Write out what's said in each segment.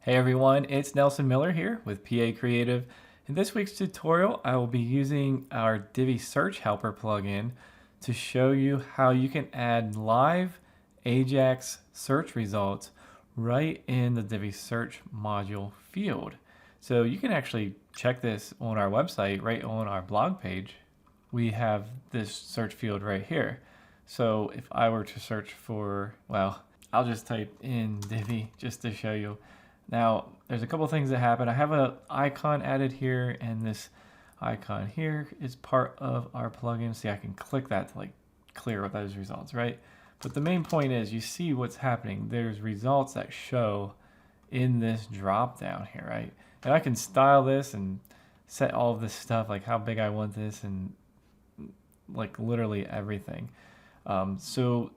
Hey everyone, it's Nelson Miller here with PA Creative. In this week's tutorial, I will be using our Divi Search Helper plugin to show you how you can add live AJAX search results right in the Divi Search module field. So you can actually check this on our website, right on our blog page. We have this search field right here. So if I were to search for, well, I'll just type in Divi just to show you. Now, there's a couple things that happen. I have an icon added here, and this icon here is part of our plugin. See, I can click that to like clear up those results, right? But the main point is you see what's happening. There's results that show in this drop down here, right? And I can style this and set all of this stuff, like how big I want this and like literally everything. So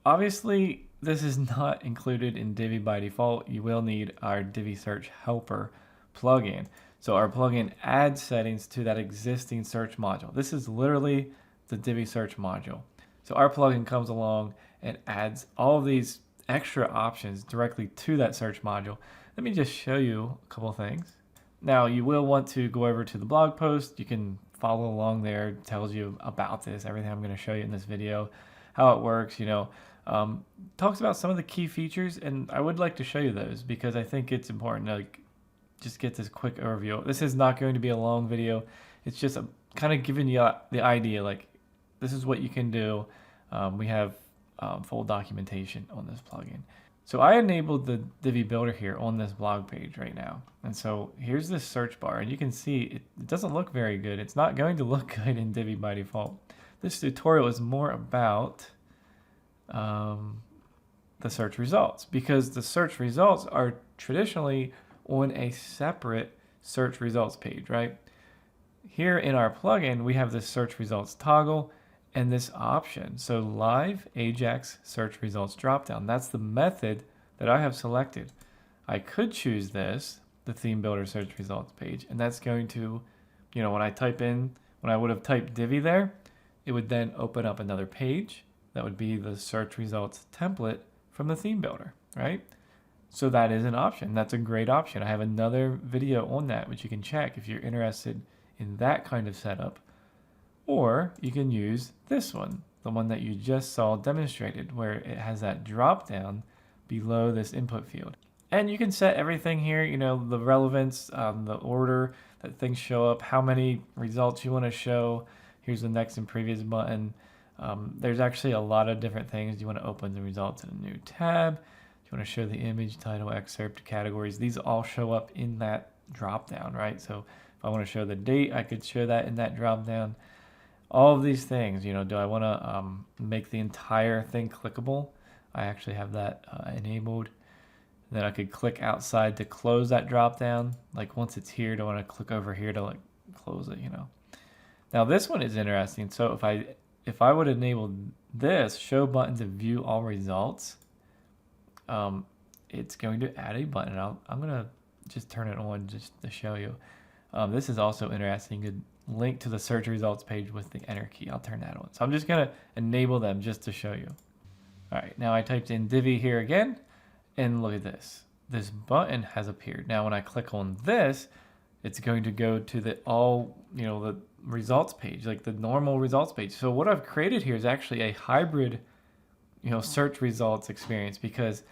obviously this is not included in Divi by default. You will need our Divi Search Helper plugin. So our plugin adds settings to that existing search module. This is literally the Divi Search module. So our plugin comes along and adds all of these extra options directly to that search module. Let me just show you a couple things. Now you will want to go over to the blog post. You can follow along there. It tells you about this, everything I'm going to show you in this video, how it works, talks about some of the key features, and I would like to show you those because I think it's important to just get this quick overview. This is not going to be a long video. It's just kind of giving you the idea, like this is what you can do. We have full documentation on this plugin. So I enabled the Divi Builder here on this blog page right now. And so here's this search bar, and you can see it doesn't look very good. It's not going to look good in Divi by default. This tutorial is more about the search results, because the search results are traditionally on a separate search results page, right? Here in our plugin, we have this search results toggle and this option. So live AJAX search results dropdown. That's the method that I have selected. I could choose this, the theme builder search results page, and that's going to, when I would have typed Divi there, it would then open up another page. That would be the search results template from the theme builder, right? So that is an option. That's a great option. I have another video on that, which you can check if you're interested in that kind of setup. Or you can use this one, the one that you just saw demonstrated, where it has that drop down below this input field. And you can set everything here, the relevance, the order that things show up, how many results you want to show. Here's the next and previous button. There's actually a lot of different things. Do you want to open the results in a new tab? Do you want to show the image, title, excerpt, categories? These all show up in that drop down, right? So if I want to show the date, I could show that in that drop down. All of these things, do I want to make the entire thing clickable? I actually have that enabled. Then I could click outside to close that drop down. Like once it's here, do I want to click over here to close it, Now this one is interesting. So if I would enable this show button to view all results, it's going to add a button. I'm going to just turn it on just to show you. This is also interesting. You could link to the search results page with the enter key. I'll turn that on. So I'm just going to enable them just to show you. All right, now I typed in Divi here again, and look at this. This button has appeared. Now when I click on this, it's going to go to the the results page, like the normal results page. So what I've created here is actually a hybrid, search results experience, because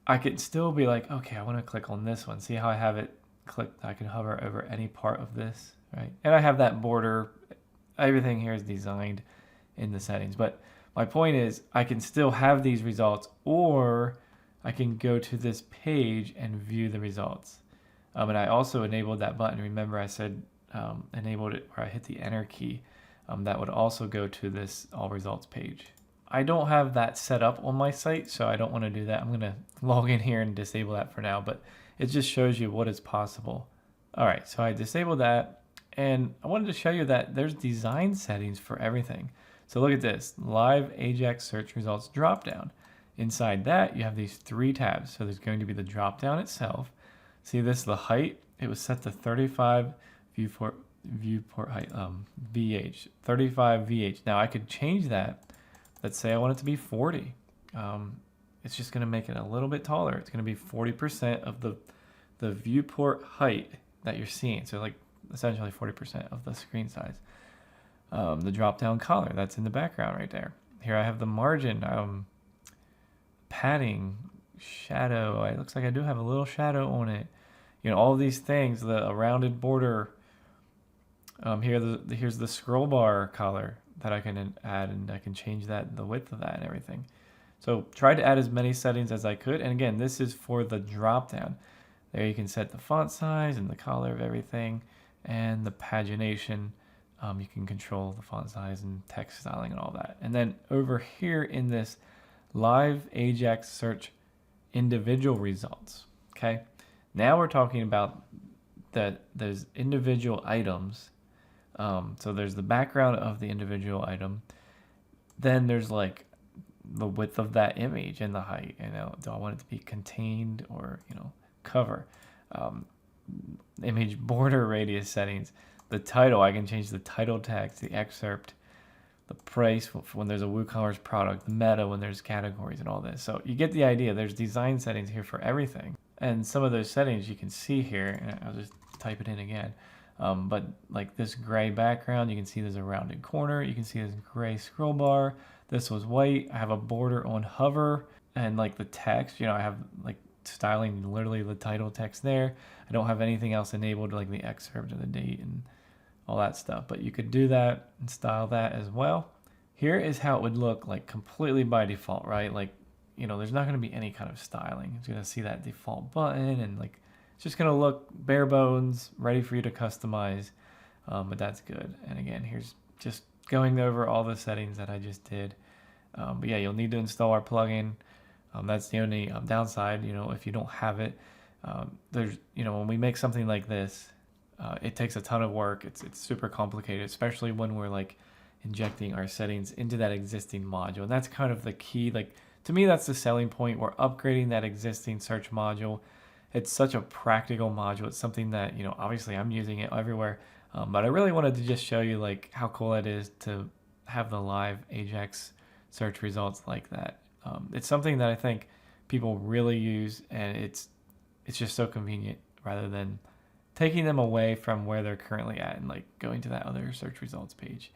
I could still be like, okay, I want to click on this one. See how I have it clicked? I can hover over any part of this, right? And I have that border. Everything here is designed in the settings. But my point is I can still have these results, or I can go to this page and view the results. And I also enabled that button. Remember I said enabled it where I hit the enter key. That would also go to this all results page. I don't have that set up on my site, so I don't want to do that. I'm going to log in here and disable that for now, but it just shows you what is possible. All right, so I disabled that, and I wanted to show you that there's design settings for everything. So look at this, live AJAX search results dropdown. Inside that, you have these 3 tabs. So there's going to be the dropdown itself. See this, the height, it was set to 35 viewport height, VH, 35 VH. Now I could change that. Let's say I want it to be 40. It's just going to make it a little bit taller. It's going to be 40% of the the viewport height that you're seeing. So like essentially 40% of the screen size. The drop down color that's in the background right there. Here I have the margin, padding, shadow. It looks like I do have a little shadow on it. You know, all these things, the rounded border. Here's the scroll bar color that I can add, and I can change that, the width of that and everything. So tried to add as many settings as I could. And again, this is for the drop down. There you can set the font size and the color of everything and the pagination. You can control the font size and text styling and all that. And then over here in this live AJAX search individual results, okay? Now we're talking about those individual items. So there's the background of the individual item. Then there's like the width of that image and the height. You know, do I want it to be contained or, you know, cover? Image border radius settings. The title, I can change the title text, the excerpt, the price when there's a WooCommerce product, the meta when there's categories and all this. So you get the idea. There's design settings here for everything. And some of those settings you can see here, and I'll just type it in again. But like this gray background, you can see there's a rounded corner. You can see this gray scroll bar. This was white. I have a border on hover, and like the text, you know, I have like styling literally the title text there. I don't have anything else enabled like the excerpt or the date and all that stuff, but you could do that and style that as well. Here is how it would look like completely by default, right? Like, you know, there's not going to be any kind of styling. It's going to see that default button and like it's just going to look bare bones, ready for you to customize, but that's good. And again, here's just going over all the settings that I just did. But yeah, you'll need to install our plugin. That's the only downside, you know, if you don't have it. There's, you know, when we make something like this, it takes a ton of work. It's super complicated, especially when we're like injecting our settings into that existing module. And that's kind of the key. Like to me, that's the selling point. We're upgrading that existing search module. It's such a practical module. It's something that, you know, obviously I'm using it everywhere. But I really wanted to just show you like how cool it is to have the live AJAX search results like that. It's something that I think people really use, and it's just so convenient rather than taking them away from where they're currently at and like going to that other search results page.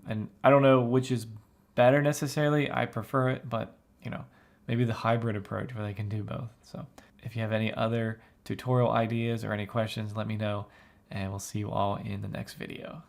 And I don't know which is better necessarily. I prefer it, but you know, maybe the hybrid approach where they can do both. So if you have any other tutorial ideas or any questions, let me know, and we'll see you all in the next video.